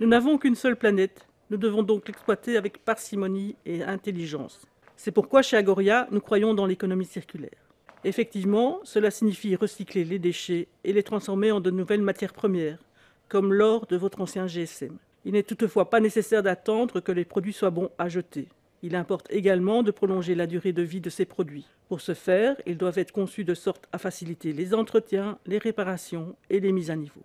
Nous n'avons qu'une seule planète, nous devons donc l'exploiter avec parcimonie et intelligence. C'est pourquoi chez Agoria, nous croyons dans l'économie circulaire. Effectivement, cela signifie recycler les déchets et les transformer en de nouvelles matières premières, comme l'or de votre ancien GSM. Il n'est toutefois pas nécessaire d'attendre que les produits soient bons à jeter. Il importe également de prolonger la durée de vie de ces produits. Pour ce faire, ils doivent être conçus de sorte à faciliter les entretiens, les réparations et les mises à niveau.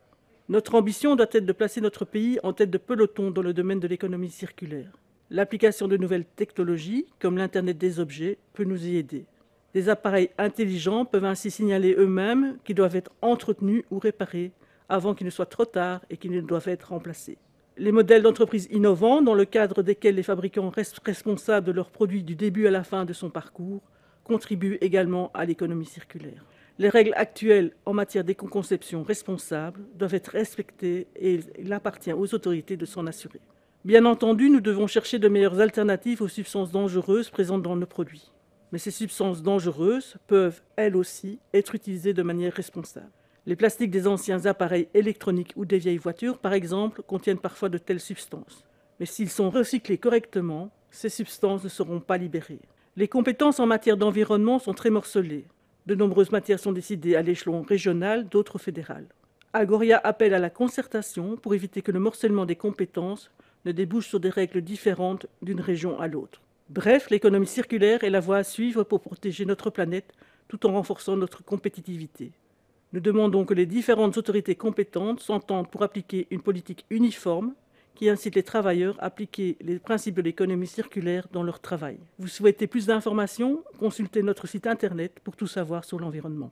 Notre ambition doit être de placer notre pays en tête de peloton dans le domaine de l'économie circulaire. L'application de nouvelles technologies, comme l'Internet des objets, peut nous y aider. Des appareils intelligents peuvent ainsi signaler eux-mêmes qu'ils doivent être entretenus ou réparés avant qu'il ne soit trop tard et qu'ils ne doivent être remplacés. Les modèles d'entreprises innovants, dans le cadre desquels les fabricants restent responsables de leurs produits du début à la fin de son parcours, contribuent également à l'économie circulaire. Les règles actuelles en matière d'éco-conception responsable doivent être respectées et il appartient aux autorités de s'en assurer. Bien entendu, nous devons chercher de meilleures alternatives aux substances dangereuses présentes dans nos produits. Mais ces substances dangereuses peuvent, elles aussi, être utilisées de manière responsable. Les plastiques des anciens appareils électroniques ou des vieilles voitures, par exemple, contiennent parfois de telles substances. Mais s'ils sont recyclés correctement, ces substances ne seront pas libérées. Les compétences en matière d'environnement sont très morcelées. De nombreuses matières sont décidées à l'échelon régional, d'autres fédéral. Agoria appelle à la concertation pour éviter que le morcellement des compétences ne débouche sur des règles différentes d'une région à l'autre. Bref, l'économie circulaire est la voie à suivre pour protéger notre planète tout en renforçant notre compétitivité. Nous demandons que les différentes autorités compétentes s'entendent pour appliquer une politique uniforme qui incite les travailleurs à appliquer les principes de l'économie circulaire dans leur travail. Vous souhaitez plus d'informations? Consultez notre site internet pour tout savoir sur l'environnement.